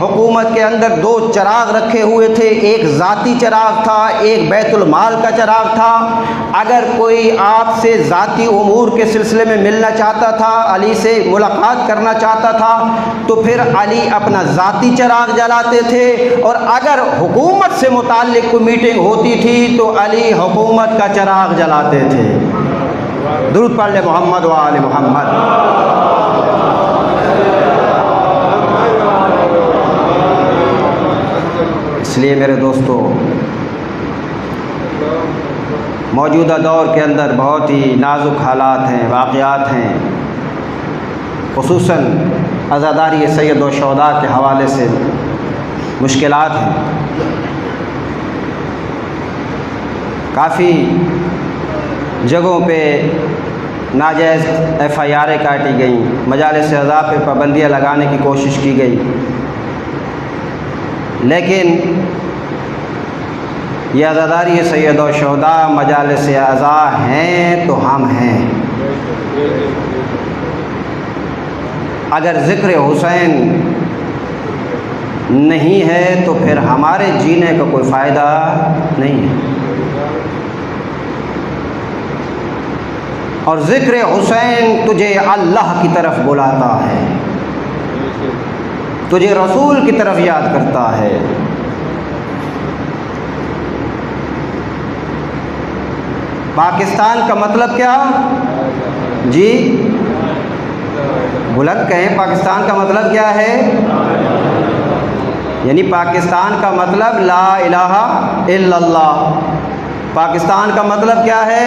हुकूमत के अंदर दो चराग रखे हुए थे, एक ज़ाती चराग था, एक बैतुल माल का चराग था। अगर कोई आपसे ज़ाती उमूर के सिलसिले में मिलना चाहता था, अली से मुलाकात करना चाहता था, तो फिर अली अपना ज़ाती चराग जलाते थे, और अगर हुकूमत से मुताल्लिक़ कोई मीटिंग होती थी तो अली हुकूमत का चराग जलाते थे। दुरूद पढ़ ले मोहम्मद व आले मोहम्मद। इसलिए मेरे दोस्तों, मौजूदा दौर के अंदर बहुत ही नाजुक हालात हैं, वाक़यात हैं, ख़ुसूसन अज़ादारी सैयद व शुहदा के हवाले से मुश्किलात हैं। काफ़ी जगहों पे नाजायज़ FIR काटी गई, मजालिस अज़ा पे पाबंदियाँ लगाने की कोशिश की गई, लेकिन ये अज़ादारी सैयद व शुहदा मजालिस अज़ा हैं तो हम हैं। अगर ज़िक्र हुसैन नहीं है तो फिर हमारे जीने का कोई फ़ायदा नहीं है। और ज़िक्र हुसैन तुझे अल्लाह की तरफ बुलाता है, तुझे रसूल की तरफ याद करता है। पाकिस्तान का मतलब क्या जी? बुलंद कहें, पाकिस्तान का मतलब क्या है? यानी पाकिस्तान का मतलब ला इलाहा इल्लल्लाह। पाकिस्तान का मतलब क्या है?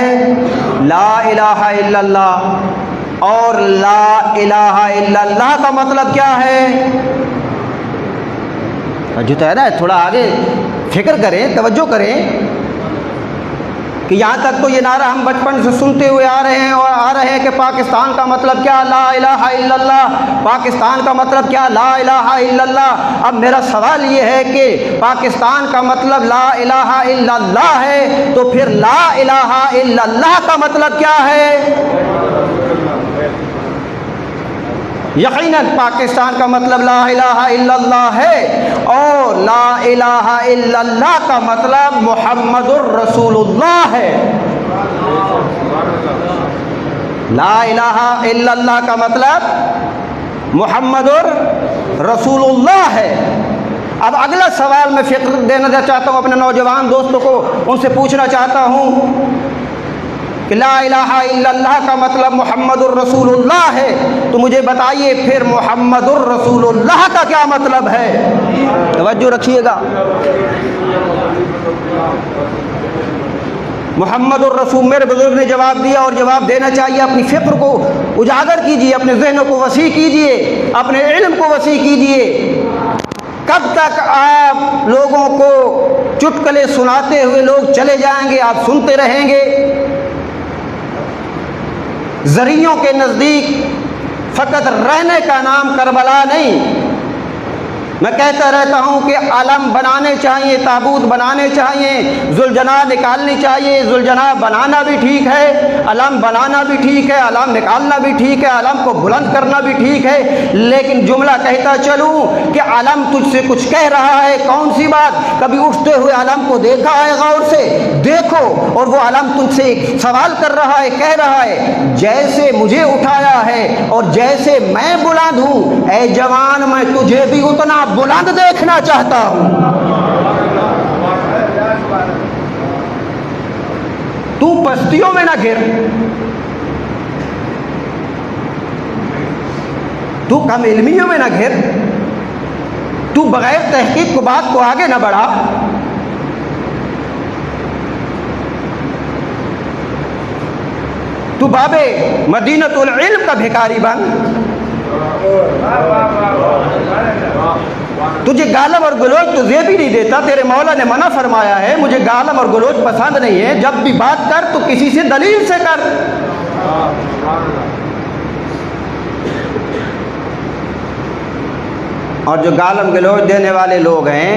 ला इलाहा इल्लल्लाह। और ला इलाहा इल्लल्लाह का मतलब क्या है? जो है ना, थोड़ा आगे फिक्र करें, तवज्जो करें कि यहाँ तक तो ये नारा हम बचपन से सुनते हुए आ रहे हैं, और आ रहे हैं कि पाकिस्तान का मतलब क्या? ला इलाहा इल्लल्लाह। पाकिस्तान का मतलब क्या? ला इलाहा इल्लल्लाह। अब मेरा सवाल ये है कि पाकिस्तान का मतलब ला इलाहा इल्लल्लाह है, तो फिर ला इलाहा इल्लल्लाह का मतलब क्या है? यकीनन पाकिस्तान का मतलब ला इलाहा इल्लल्लाह है, और ला इलाहा इल्लल्लाह का मतलब मुहम्मदुर रसूलुल्लाह है। ला इलाहा इल्लल्लाह का मतलब मुहम्मदुर रसूलुल्लाह है। अब अगला सवाल मैं फिक्र देना चाहता हूँ अपने नौजवान दोस्तों को, उनसे पूछना चाहता हूँ कि ला इलाहा इल्लल्लाह का मतलब मुहम्मदुर रसूलुल्लाह है, तो मुझे बताइए फिर मुहम्मदुर रसूलुल्लाह का क्या मतलब है? तवज्जो रखिएगा। मुहम्मदुर रसूल, मेरे बुजुर्ग ने जवाब दिया और जवाब देना चाहिए। अपनी फ़िक्र को उजागर कीजिए, अपने ज़हनों को वसी कीजिए, अपने इल्म को वसी कीजिए। कब तक आप लोगों को चुटकुले सुनाते हुए लोग चले जाएंगे? आप सुनते रहेंगे। ज़रियों के नज़दीक फ़कत रहने का नाम करबला नहीं। मैं कहता रहता हूँ कि अलम बनाने चाहिए, ताबूत बनाने चाहिए, जुलजना निकालनी चाहिए। जुलजना बनाना भी ठीक है, अलम बनाना भी ठीक है, अलम निकालना भी ठीक है, अलम को बुलंद करना भी ठीक है, लेकिन जुमला कहता चलूँ कि अलम तुझसे कुछ कह रहा है। कौन सी बात? कभी उठते हुए अलम को देखा है? गौर से देखो, और वो अलम तुझसे सवाल कर रहा है, कह रहा है, जैसे मुझे उठाया है और जैसे मैं बुलंद हूँ, ऐ जवान मैं तुझे भी उतना बुलंद देखना चाहता हूं। तू पस्तियों में ना गिर, तू कम इल्मियों में ना घिर, तू बगैर तहकीक को बात को आगे ना बढ़ा। तू बाबे मदीनतुल इल्म का भिखारी बन। तुझे गालम और गलोच तो ये भी नहीं देता, तेरे मौला ने मना फरमाया है, मुझे गालम और गलोच पसंद नहीं है। जब भी बात कर तो किसी से दलील से कर। और जो गालम गलोच देने वाले लोग हैं,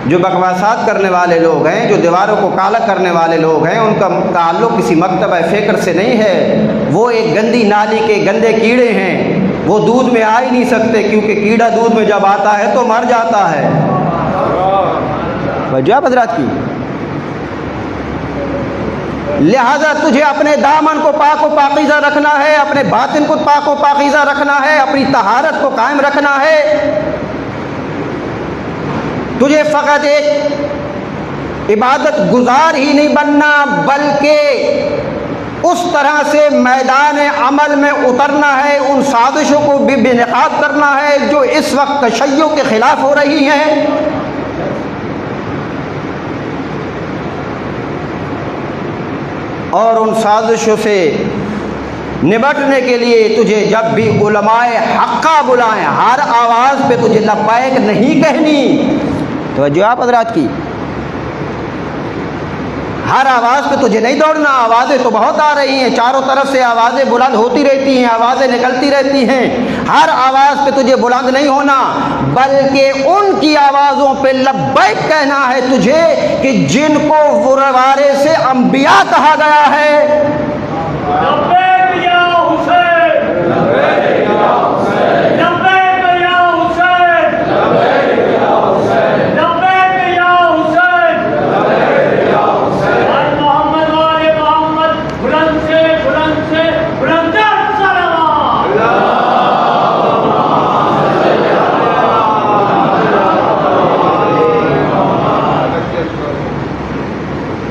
जो बकवासात करने वाले लोग हैं, जो दीवारों को काला करने वाले लोग हैं, उनका ताल्लुक़ किसी मकतब फ़िक्र से नहीं है। वो एक गंदी नाली के गंदे कीड़े हैं। वो दूध में आ ही नहीं सकते, क्योंकि कीड़ा दूध में जब आता है तो मर जाता है। वजह हजरात की, लिहाजा तुझे अपने दामन को पाक व पाकीज़ा रखना है, अपने बातिन को पाक व पाकीज़ा रखना है, अपनी तहारत को कायम रखना है। तुझे फ़कत एक इबादत गुजार ही नहीं बनना, बल्कि उस तरह से मैदान अमल में उतरना है, उन साजिशों को भी बेनकाब करना है जो इस वक्त तशय्युअ के ख़िलाफ़ हो रही हैं। और उन साजिशों से निपटने के लिए तुझे जब भी उलमाए हक्का बुलाएं, हर आवाज़ पे तुझे लब्बैक नहीं कहनी। तो जो आप हज़रात की, हर आवाज़ पे तुझे नहीं दौड़ना। आवाज़ें तो बहुत आ रही हैं, चारों तरफ से आवाज़ें बुलंद होती रहती हैं, आवाज़ें निकलती रहती हैं। हर आवाज़ पे तुझे बुलंद नहीं होना, बल्कि उनकी आवाज़ों पे लब्बैक कहना है तुझे कि जिनको गुरवारे से अंबिया कहा गया है। लब्बैक या हुसैन, लब्बैक या हुसैन, लब्बैक या हुसैन, लब्बैक या हुसैन, लब्बैक या हुसैन, लब्बैक या हुसैन। आज मोहम्मद वाले मोहम्मद बुलंद से बुलंद सलावत।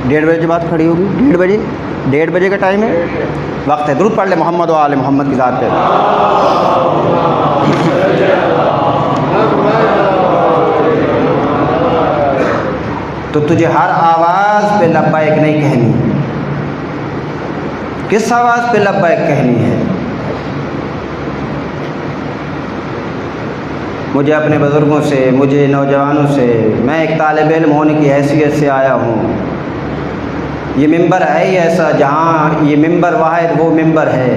1:30 बजे बात खड़ी होगी, 1:30 बजे का टाइम है, वक्त है। दुरूद पढ़ ले मोहम्मद व आले मोहम्मद की ज़ात पे। तो तुझे हर आवाज़ पे लब्बैक नहीं कहनी। किस आवाज़ पे लब्बैक कहनी है? मुझे अपने बुज़ुर्गों से, मुझे नौजवानों से, मैं एक तालिब इल्म होने की हैसियत से आया हूँ। ये मिंबर है ही ऐसा, जहाँ ये मिंबर वाहिद वो मिंबर है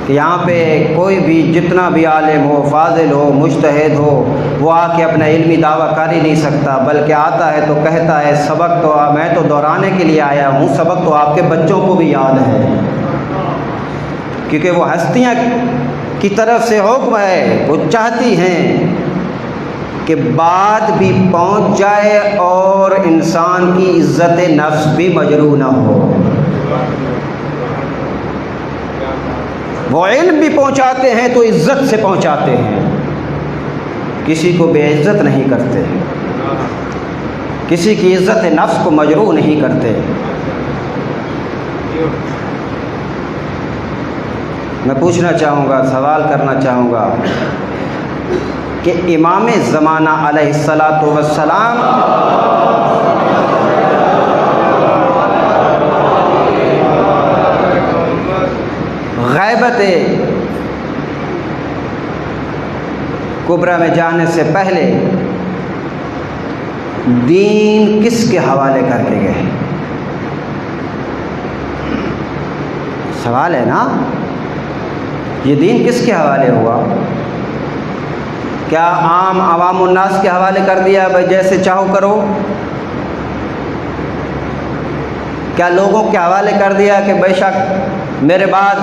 कि यहाँ पे कोई भी जितना भी आलिम हो, फाजिल हो, मुज्तहिद हो, वो आके अपना इल्मी दावा कर ही नहीं सकता, बल्कि आता है तो कहता है सबक तो मैं तो दोहराने के लिए आया हूँ, सबक तो आपके बच्चों को भी याद है। क्योंकि वो हस्तियाँ की तरफ से हुक्म है, वो चाहती हैं कि बात भी पहुँच जाए और इंसान की इज़्ज़त नफ्स भी मजरू ना हो। वो इल्म भी पहुँचाते हैं तो इज़्ज़त से पहुँचाते हैं, किसी को बेइज़्ज़त नहीं करते, किसी की इज़्ज़त नफ्स को मजरू नहीं करते। मैं पूछना चाहूँगा, सवाल करना चाहूँगा कि इमाम ज़माना अलैहिस्सलातु वस्सलाम ग़ैबत कुबरा में जाने से पहले दीन किसके हवाले करके गए? सवाल है ना, ये दीन किसके हवाले हुआ? क्या आम अवामुन्नास के हवाले कर दिया, भाई जैसे चाहो करो? क्या लोगों के हवाले कर दिया कि बेशक मेरे बाद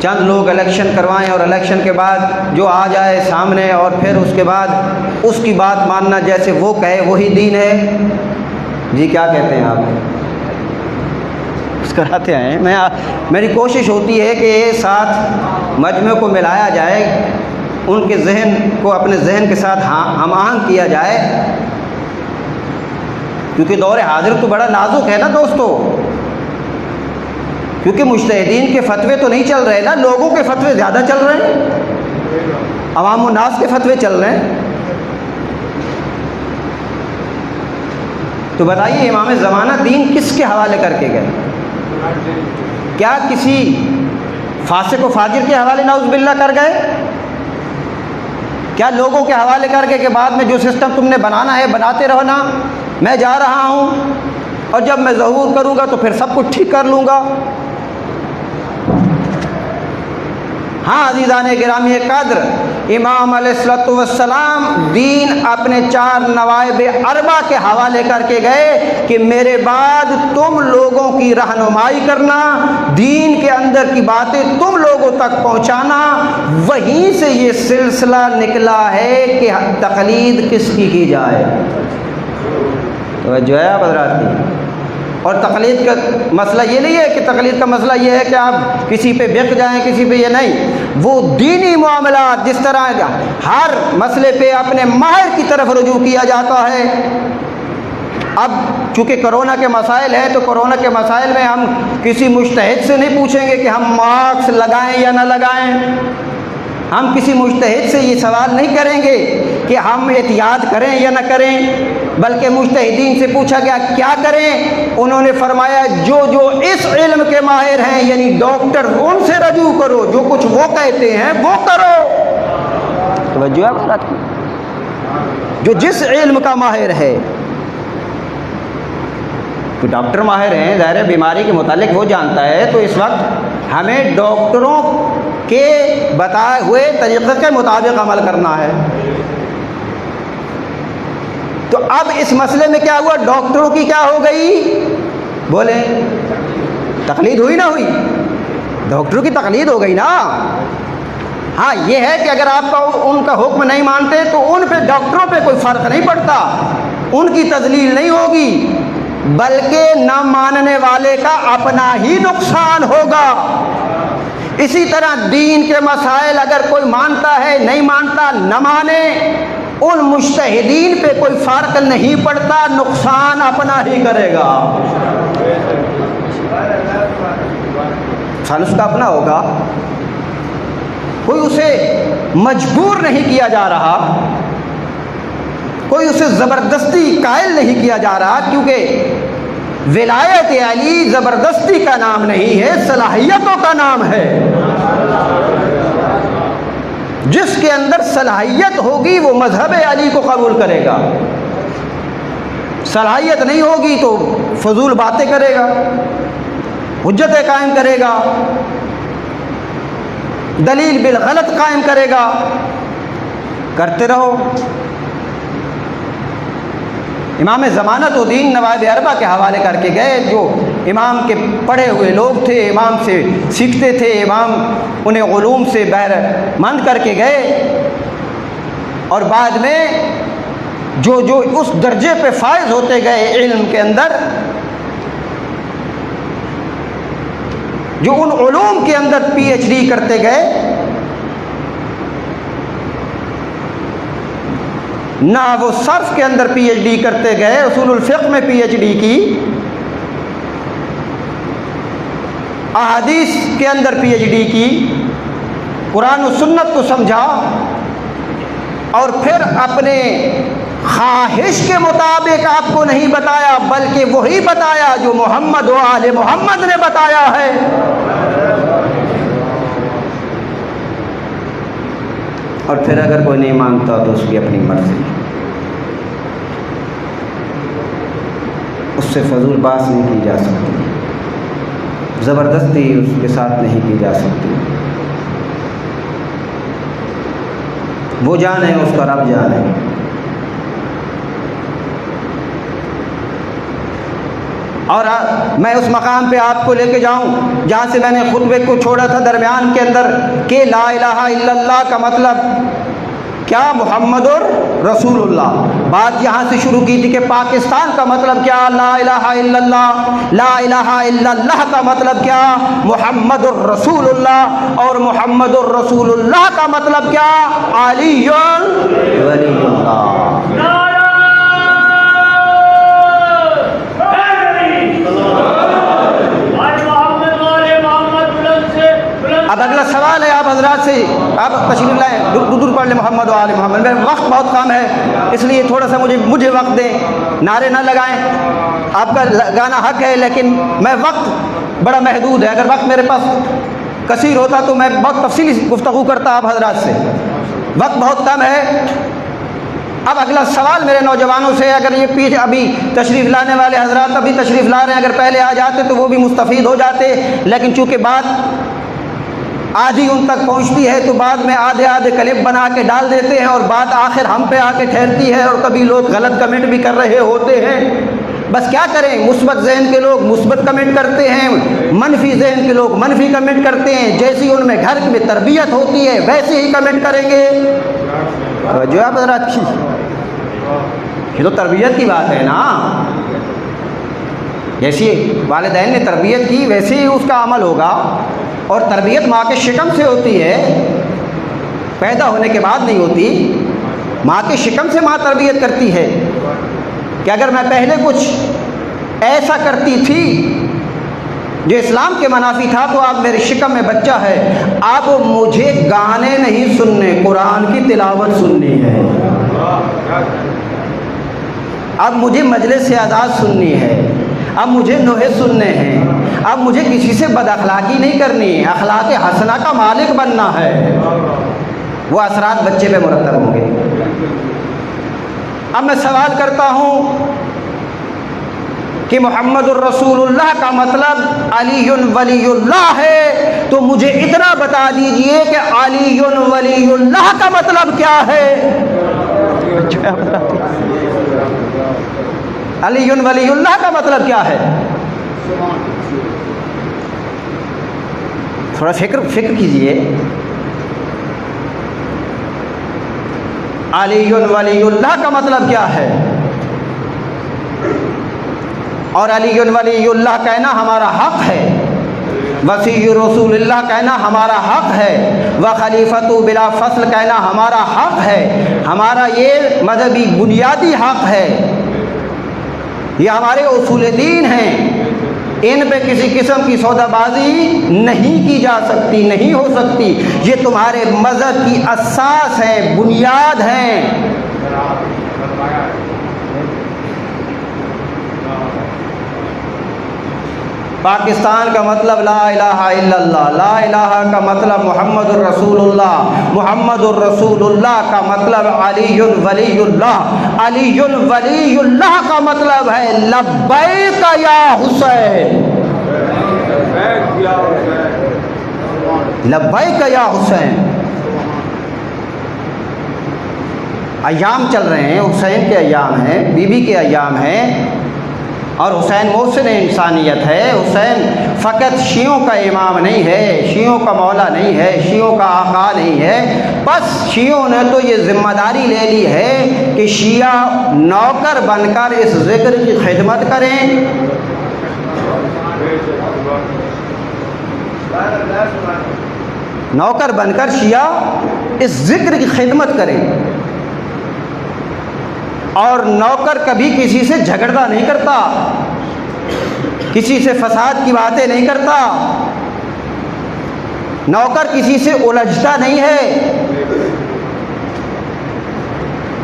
चंद लोग इलेक्शन करवाएं और इलेक्शन के बाद जो आ जाए सामने और फिर उसके बाद उसकी बात मानना, जैसे वो कहे वही दीन है? जी क्या कहते हैं आप? कराते हैं। मेरी कोशिश होती है कि साथ मजमे को मिलाया जाए, उनके जहन को अपने जहन के साथ हम आहंग किया जाए, क्योंकि दौर हाजिर तो बड़ा नाजुक है ना दोस्तों। क्योंकि मुज्तहिदीन के फतवे तो नहीं चल रहे ना, लोगों के फतवे ज़्यादा चल रहे हैं, अवामुन्नास के फतवे चल रहे हैं। तो बताइए इमाम ज़माना दीन किसके हवाले करके गए? क्या किसी फासिक व फाजिर के हवाले नाउज़ुबिल्लाह कर गए? क्या लोगों के हवाले करके के बाद में जो सिस्टम तुमने बनाना है बनाते रहो ना, मैं जा रहा हूँ और जब मैं ज़हूर करूँगा तो फिर सब कुछ ठीक कर लूँगा? हाँ अज़ीज़ान गिरामी क़द्र, इमाम अलैहिस्सलाम दीन अपने 4 नवाइब अरबा के हवाले करके गए कि मेरे बाद तुम लोगों की रहनुमाई करना, दीन के अंदर की बातें तुम लोगों तक पहुंचाना। वहीं से ये सिलसिला निकला है कि तकलीद किसकी की जाए। तो जो है हज़रात की, और तकलीद का मसला ये नहीं है कि तकलीद का मसला ये है कि आप किसी पे बिक जाएं, किसी पे ये नहीं। वो दीनी मामला जिस तरह हर मसले पे अपने माहिर की तरफ रुजू किया जाता है। अब चूँकि कोरोना के मसाइल हैं तो कोरोना के मसाइल में हम किसी मुज्तहिद से नहीं पूछेंगे कि हम मास्क लगाएं या ना लगाएं। हम किसी मुज्तहिद से ये सवाल नहीं करेंगे कि हम एहतियात करें या ना करें, बल्कि मुज्तहिदीन से पूछा गया क्या करें। उन्होंने फरमाया जो जो इस इल्म के माहिर हैं यानी डॉक्टर, उनसे रजू करो, जो कुछ वो कहते हैं वो करो। तो जो जिस इल्म का माहिर है, तो डॉक्टर माहिर हैं, ज़ाहिर है बीमारी के मुतालिक वो जानता है। तो इस वक्त हमें डॉक्टरों के बताए हुए तरीक़े के मुताबिक अमल करना है। तो अब इस मसले में क्या हुआ, डॉक्टरों की क्या हो गई, बोले तकलीद हुई ना हुई, डॉक्टरों की तकलीद हो गई ना। हाँ ये है कि अगर आप उनका हुक्म नहीं मानते तो उन पे डॉक्टरों पे कोई फ़र्क नहीं पड़ता, उनकी तजलील नहीं होगी, बल्कि न मानने वाले का अपना ही नुकसान होगा। इसी तरह दीन के मसाइल अगर कोई मानता है, नहीं मानता, न माने, उन मुज्तहिदीन पे कोई फ़र्क नहीं पड़ता, नुकसान अपना ही करेगा, नुकसान उसका अपना होगा। कोई उसे मजबूर नहीं किया जा रहा, कोई उसे ज़बरदस्ती कायल नहीं किया जा रहा, क्योंकि विलायत अली ज़बरदस्ती का नाम नहीं है, सलाहियतों का नाम है। जिसके अंदर सलाहियत होगी वो मजहब अली को कबूल करेगा, सलाहियत नहीं होगी तो फजूल बातें करेगा, हुज्जतें कायम करेगा, दलील बिल गलत कायम करेगा। करते रहो। इमाम ज़मानतुद्दीन नवाइब अरबा के हवाले करके गए, जो इमाम के पढ़े हुए लोग थे, इमाम से सीखते थे, इमाम उन्हें उलूम से बहरमंद करके गए, और बाद में जो जो उस दर्जे पे फायज होते गए इल्म के अंदर, जो उन उलूम के अंदर PhD करते गए, ना वो सर्फ के अंदर PhD करते गए, उसूलुल फ़िक़्ह में PhD की, अहादीस के अंदर PhD की, कुरान और सुन्नत को समझा, और फिर अपने ख्वाहिश के मुताबिक आपको नहीं बताया, बल्कि वही बताया जो मोहम्मद व आले मोहम्मद ने बताया है। और फिर अगर कोई नहीं मानता तो उसकी अपनी मर्जी, उससे फजूल बात नहीं की जा सकती, ज़बरदस्ती उसके साथ नहीं की जा सकती। वो जाने, उसका रब जाने। और मैं उस मकाम पे आपको लेके जाऊं जहाँ से मैंने खुतबे को छोड़ा था दरमियान के अंदर, कि ला इलाहा इल्लल्लाह का मतलब क्या, मुहम्मदुर रसूलुल्लाह। बात यहाँ से शुरू की थी कि पाकिस्तान का मतलब क्या, ला इलाहा इल्लल्लाह। ला इलाहा इल्लल्लाह का मतलब क्या, मुहम्मदुर रसूलुल्लाह। और मुहम्मदुर रसूलुल्लाह का मतलब क्या, अलीयुल वलीयुल्लाह। अब अगला सवाल है आप हजरात से, आप तशरीफ लाएँ, दूर पढ़ लें मोहम्मद व आले मोहम्मद। मेरा वक्त बहुत कम है, इसलिए थोड़ा सा मुझे वक्त दें, नारे ना लगाएं। आपका गाना हक है, लेकिन मैं वक्त बड़ा महदूद है। अगर वक्त मेरे पास कसीर होता तो मैं बहुत तफसीली गुफ्तगू करता आप हजरात से, वक्त बहुत कम है। अब अगला सवाल मेरे नौजवानों से, अगर ये पीछे अभी तशरीफ़ लाने वाले हजरात अभी तशरीफ़ ला रहे हैं, अगर पहले आ जाते तो वो भी मुस्तफ़ीद हो जाते, लेकिन चूँकि बात आधी उन तक पहुंचती है तो बाद में आधे आधे क्लिप बना के डाल देते हैं और बात आखिर हम पे आके ठहरती है और कभी लोग गलत कमेंट भी कर रहे होते हैं। बस क्या करें, मुस्बत ज़हन के लोग मुस्बत कमेंट करते हैं, मनफी ज़हन के लोग मनफी कमेंट करते हैं। जैसी उनमें घर में तरबियत होती है वैसे ही कमेंट करेंगे। जो आप हज़रात की ये तो तरबियत की बात है ना, जैसी वालिदैन ने तरबियत की वैसे ही उसका अमल होगा। और तरबियत माँ के शिकम से होती है, पैदा होने के बाद नहीं होती। माँ के शिकम से माँ तरबियत करती है कि अगर मैं पहले कुछ ऐसा करती थी जो इस्लाम के मनाफी था तो अब मेरे शिकम में बच्चा है, अब मुझे गाने नहीं सुनने, कुरान की तिलावत सुननी है। अब मुझे मजलिस से आज़ाद सुननी है, अब मुझे नोहे सुनने हैं, अब मुझे किसी से बदअखलाकी नहीं करनी है, अखलाक हसना का मालिक बनना है। वो असरात बच्चे पे मुरतब होंगे। अब मैं सवाल करता हूँ कि मुहम्मदुर रसूलुल्लाह का मतलब अलीयुन वलीयुल्लाह है, तो मुझे इतना बता दीजिए कि अलीयुन वलीयुल्लाह का मतलब क्या है। अलीयुन वलीयुल्लाह का मतलब क्या है? थोड़ा फिक्र कीजिए। अलीयुन वलीयुल्लाह का मतलब क्या है? और अलीयुन वलीयुल्लाह कहना हमारा हक़ है, वसी रसूलुल्लाह कहना हमारा हक़ है, व खलीफतु बिला फसल कहना हमारा हक़ है। हमारा ये मजहबी बुनियादी हक़ है, ये हमारे उसूल दीन हैं। इन पे किसी किस्म की सौदाबाजी नहीं की जा सकती, नहीं हो सकती। ये तुम्हारे मज़हब की असास है, बुनियाद हैं। पाकिस्तान का मतलब ला इलाहा इल्लल्लाह, ला इलाहा का मतलब मुहम्मदुर रसूलुल्लाह, मुहम्मदुर रसूलुल्लाह का मतलब अलीयुन वलीयुल्लाह, अलीयुन वलीयुल्लाह का मतलब है लब्बैक या हुसैन, लब्बैक या हुसैन। अय्याम चल रहे हैं, हुसैन के अय्याम हैं, बीबी के अय्याम हैं, और हुसैन मोहसिन इंसानियत है। हुसैन फ़कत शियों का इमाम नहीं है, शियों का मौला नहीं है, शियों का आका नहीं है। बस शियों ने तो ये ज़िम्मेदारी ले ली है कि शिया नौकर बनकर इस ज़िक्र की खिदमत करें। नौकर बनकर शिया इस ज़िक्र की खिदमत करें। और नौकर कभी किसी से झगड़ता नहीं करता, किसी से फसाद की बातें नहीं करता, नौकर किसी से उलझता नहीं है।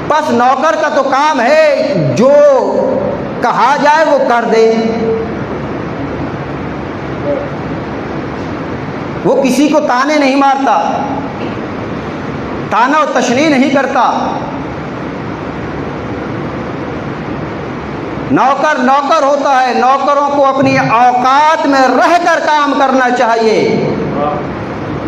बस नौकर का तो काम है जो कहा जाए वो कर दे, वो किसी को ताने नहीं मारता, ताना और तशनीह नहीं करता। नौकर नौकर होता है, नौकरों को अपनी औकात में रहकर काम करना चाहिए।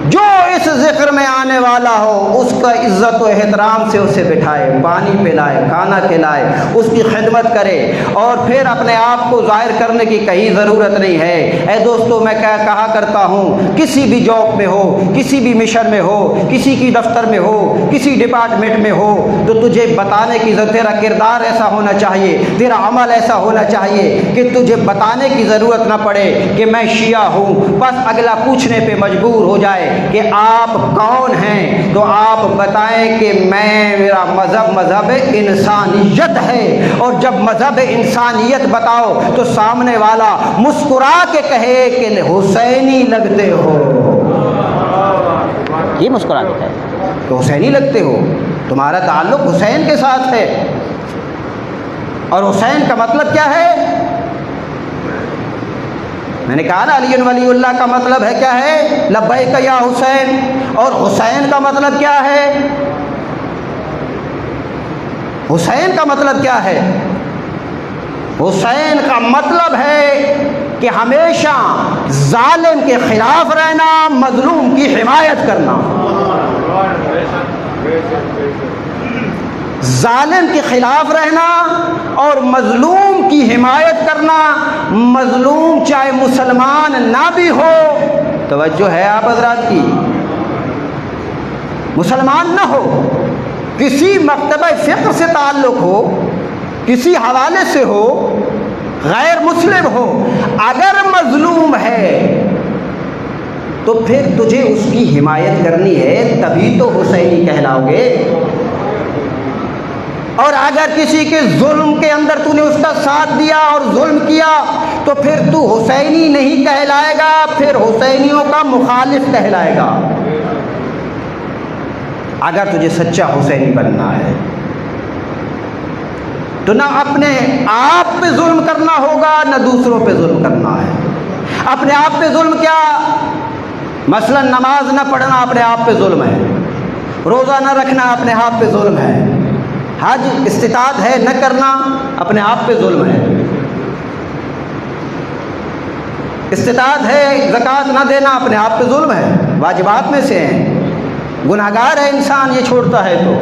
जो इस ज़िक्र में आने वाला हो उसका इज़्ज़त व एहतराम से उसे बिठाए, पानी पिलाए, खाना खिलाए, उसकी खिदमत करे, और फिर अपने आप को ज़ाहिर करने की कहीं ज़रूरत नहीं है। ऐ दोस्तों, मैं क्या कहा करता हूँ, किसी भी जॉब में हो, किसी भी मिशन में हो, किसी की दफ्तर में हो, किसी डिपार्टमेंट में हो, तो तुझे बताने की ज़रूरत, तेरा किरदार ऐसा होना चाहिए, तेरा अमल ऐसा होना चाहिए कि तुझे बताने की ज़रूरत ना पड़े कि मैं शिया हूँ। बस अगला पूछने पर मजबूर हो जाए कि आप कौन हैं, तो आप बताएं कि मेरा मज़हब इंसानियत है। और जब मज़हब इंसानियत बताओ तो सामने वाला मुस्कुरा के कहे कि हुसैनी लगते हो। ये मुस्कुरा के कहे कि हुसैनी लगते हो, तुम्हारा ताल्लुक़ हुसैन के साथ है। और हुसैन का मतलब क्या है? मैंने कहा ना, अली वलीउल्लाह का मतलब है क्या है? लब्बैक या हुसैन। और हुसैन का मतलब क्या है? हुसैन का मतलब क्या है? हुसैन का मतलब है कि हमेशा जालिम के खिलाफ रहना, मजलूम की हिमायत करना। जालिम के खिलाफ रहना और मजलूम की हिमायत करना। मजलूम चाहे मुसलमान ना भी हो, तवज्जो है आप हज़रात की, मुसलमान ना हो, किसी मकतबा फ़िक्र से ताल्लुक़ हो, किसी हवाले से हो, गैर मुस्लिम हो, अगर मजलूम है तो फिर तुझे उसकी हिमायत करनी है, तभी तो हुसैनी कहलाओगे। और अगर किसी के जुल्म के अंदर तूने उसका साथ दिया और जुल्म किया तो फिर तू हुसैनी नहीं कहलाएगा, फिर हुसैनियों का मुखालिफ कहलाएगा। अगर तुझे सच्चा हुसैनी बनना है तो ना अपने आप पे जुल्म करना होगा, ना दूसरों पे जुल्म करना है। अपने आप पे जुल्म क्या? मसलन नमाज ना पढ़ना अपने आप पे जुल्म है, रोज़ा ना रखना अपने आप पे जुल्म है, हज इस्तिताअत है न करना अपने आप पे जुल्म है, इस्तिताअत है ज़कात ना देना अपने आप पे जुल्म है, वाजिबात में से हैं। गुनाहगार है इंसान ये छोड़ता है तो।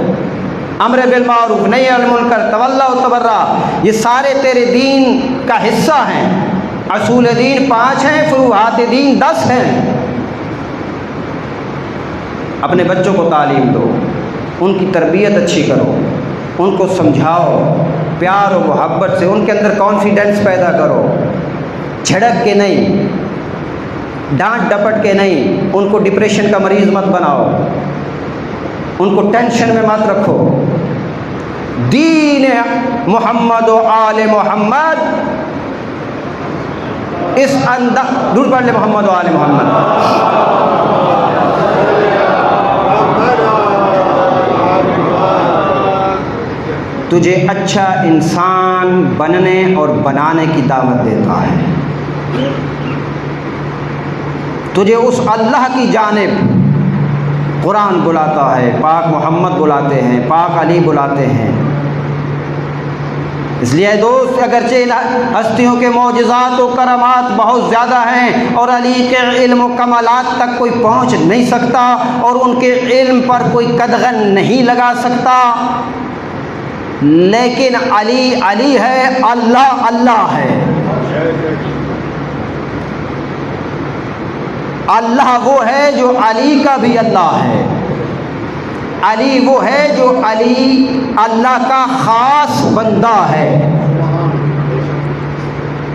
अम्र बिल मारूफ नही अनिल मुनकर तवल्ला व तबर्रा, ये सारे तेरे दीन का हिस्सा हैं। असूल दीन 5 हैं, फुरूआत दीन 10 हैं। अपने बच्चों को तालीम दो, उनकी तरबियत अच्छी करो, उनको समझाओ, प्यार और मोहब्बत से उनके अंदर कॉन्फिडेंस पैदा करो, झड़क के नहीं, डांट डपट के नहीं, उनको डिप्रेशन का मरीज़ मत बनाओ, उनको टेंशन में मत रखो। दीन मोहम्मद व आले मोहम्मद, इस अंदाज दूर पढ़ ले मोहम्मद व आले मोहम्मद। तुझे अच्छा इंसान बनने और बनाने की दावत देता है। तुझे उस अल्लाह की जानिब कुरान बुलाता है, पाक मोहम्मद बुलाते हैं, पाक अली बुलाते हैं। इसलिए दोस्त, अगरचे इन हस्तियों के मौजिज़ात व करमात बहुत ज़्यादा हैं और अली के इल्म व कमालात तक कोई पहुँच नहीं सकता और उनके इल्म पर कोई कदगन नहीं लगा सकता, लेकिन अली अली है, अल्लाह अल्लाह है। अल्लाह वो है जो अली का भी अल्लाह है। अली वो है जो अली अल्लाह का ख़ास बंदा है,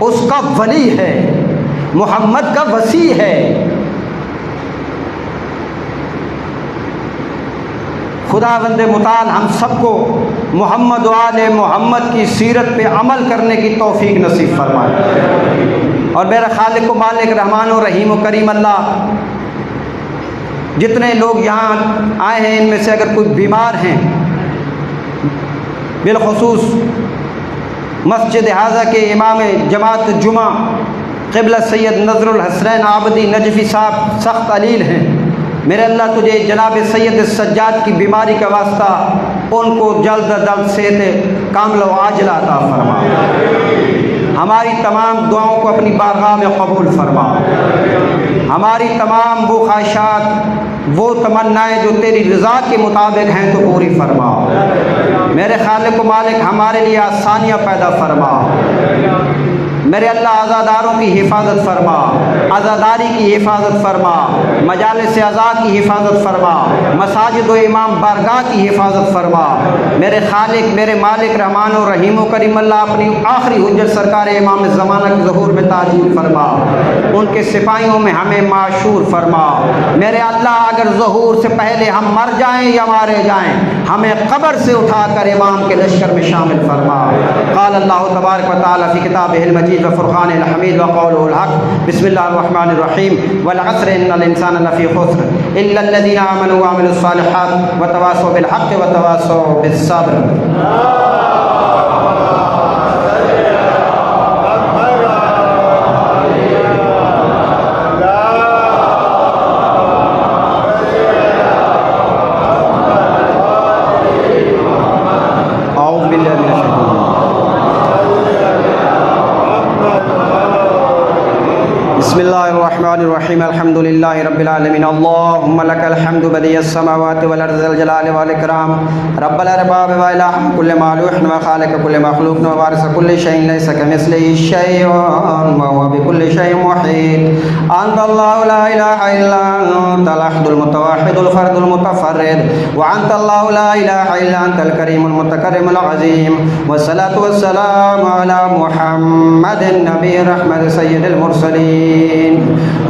उसका वली है, मोहम्मद का वसी है। खुदावंद मुताल हम सबको मोहम्मद वाले मोहम्मद की सीरत पे अमल करने की तौफीक नसीब फरमाए। और मेरा खालिक व मालिक रहमान और रहीम व करीम अल्लाह, जितने लोग यहाँ आए हैं इनमें से अगर कोई बीमार हैं, बिलखुसूस मस्जिद हाजा के इमाम जमात जुमा क़िबला सैयद नज़रुल हसनैन आबदी नजफ़ी साहब सख्त अलील हैं। मेरे अल्लाह तुझे जनाब सैयद सज्जाद की बीमारी का वास्ता उनको जल्द अज जल्द सेहत कामिल व आजिला अता फरमा। हमारी तमाम दुआओं को अपनी बारगाह में कबूल फरमा। हमारी तमाम वो ख्वाहिशात, वो तमन्नाएँ जो तेरी रज़ा के मुताबिक हैं तो पूरी फरमा। मेरे खालिक व मालिक हमारे लिए आसानियाँ पैदा फरमा। मेरे अल्लाह आज़ादारों की हिफाजत फरमा, आज़ादारी की हिफाजत फरमा, मजालिस अज़ा की हिफाजत फरमा, मसाजिद व इमाम बारगाह की हिफाजत फरमा। मेरे खालिक मेरे मालिक रहमान और रहीम व करीम अल्लाह अपनी आखिरी हुज्जत सरकार इमाम ज़माना के ज़हूर में ताजील फरमा, उनके सिपाहियों में हमें माशूर फरमा। मेरे अल्लाह अगर ज़हूर से पहले हम मर जाएँ या मारे जाएँ, हमें क़ब्र से उठाकर इमाम के लश्कर में शामिल फरमा। क़ाल अल्लाहु तबारक व तआला फ़ी किताबिहिल मजीद व फ़ुरक़ानिल हमीद व क़ौलुहुल हक़ बिस्मिल्लाहिर रहमानिर रहीम वल अस्र इन्नल इंसाना लफ़ी ख़ुस्र इल्लल लज़ीना आमनू व अमिलुस सालिहात व तवासौ बिल हक़्क़ि व तवासौ बिस सब्र। अल्हम्दुलिल्लाहि रब्बिल आलमीन। अल्लाहुम्मा लकल हम्दु बदियस समावाति वल अर्ज़ि ज़ल जलालि वल इकराम रब्बल अरबाब व इलाह कुल्लि मालूह व खालिक कुल्लि मखलूक व वारिस कुल्लि शैइन लैसा कमिस्लिहि शैउन व हुवा बिकुल्लि शैइन मुहीत। अंत अल्लाहु ला इलाहा इल्ला अंतल अहदुल मुतवahhidul फर्दुल मुतफर्रिद व अंत अल्लाहु ला इलाहा इल्ला अंतल करीमुल मुतकर्रिमुल अज़ीम। वस्सलातु वस्सलामु अला मुहम्मदिन नबी रहमत सय्यिदिल मुरसलीन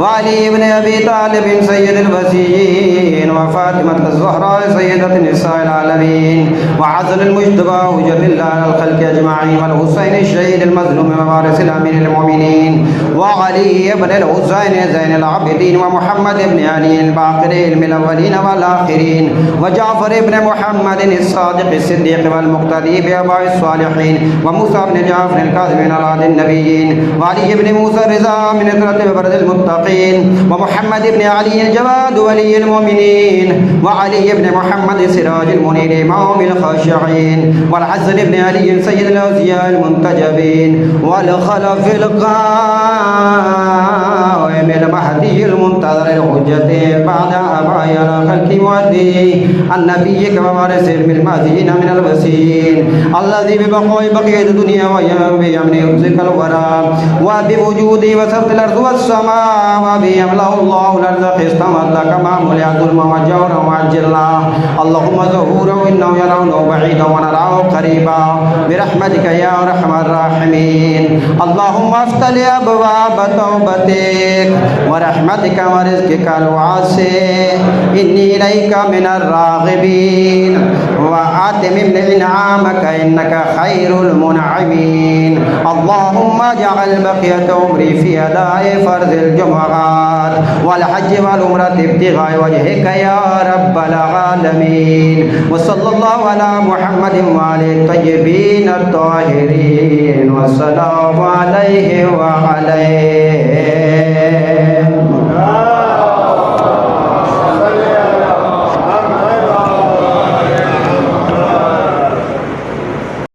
व अली इब्न अबी तालिब सय्यिदिल वसीय्यीन व फातिमत ज़हरा सय्यदतुन निसाइल आलमीन व हसनिल मुज्तबा हुज्जतुल्लाह अल खल्क़ि अजमाईन वल हुसैन शहीदिल मज़लूम व वारिसिल अमीरिल मोमिनीन व अली इब्न अल हुसैन ज़ैनुल आबिदीन व मुहम्मद इब्न अली अल बाक़िरील मिनल अव्वलीन वल आखिरीन व जाफ़र इब्न मुहम्मद as-सादिक़ as-सिद्दीक़ वल मुक़्तदी बि अबाइस सालिहीन व मूसा इब्न जाफ़र अल काज़िमीन अल नबिय्यीन व अली इब्न मूसा रिज़ा मिन तरत बरदिल मुत्तक़ीन व मुहम्मद इब्न अली अल जवाद वलील मोमिनीन व अली इब्न मुहम्मद सिराजुल मुनीर इमामुल ख़ाशिईन वल हसन इब्न अली सय्यिदुल औलियाल मुंतजबीन वल खलफिल क़ाइमिल महदील मुंतज़रिल हुज्जति बाद अबायल खल्क़ि मुअद्दी अन्नबिय्य व वारिसिल मिलमाज़ीन मिनल वसीन अल्लज़ी बिबक़ाइ बक़ियत दुनिया व बियमनि युज़िकल वरा व बिवुजूदी व सफ़िल अर्ज़ वस्समा व बियमलाहुल्लाहु अर्ज़ क़िस्तम कमा मुलियादुल मवज्जह व अज्जला अल्लाहुम्मा ज़हूरा व इन्नहु यराना बईदा व नराहु क़रीबा बिरहमतिका या अरहमर राहिमीन। अल्लाहुम्मा अफ़्तह अबवाब तौबतिक व रहमतिका व रिज़्क़िकल वासिअ इन्नी इलैका मिनर राग़िबीन व आतिमिम इनआमका इन्नका खैरुल मुनअमीन। अल्लाहुम्मा जअल बक़ियत उम्री फ़ी अदाए फ़र्ज़िल जुमुआत वल हज्ज वल उम्रति इब्तिग़ाए वजहिका या रब्बल आलमीन। व सल्लल्लाहु अला मुहम्मदिन व आलिहि तय्यिबीन अत्ताहिरीन व सल्लल्लाहु अलैहि व अलैहि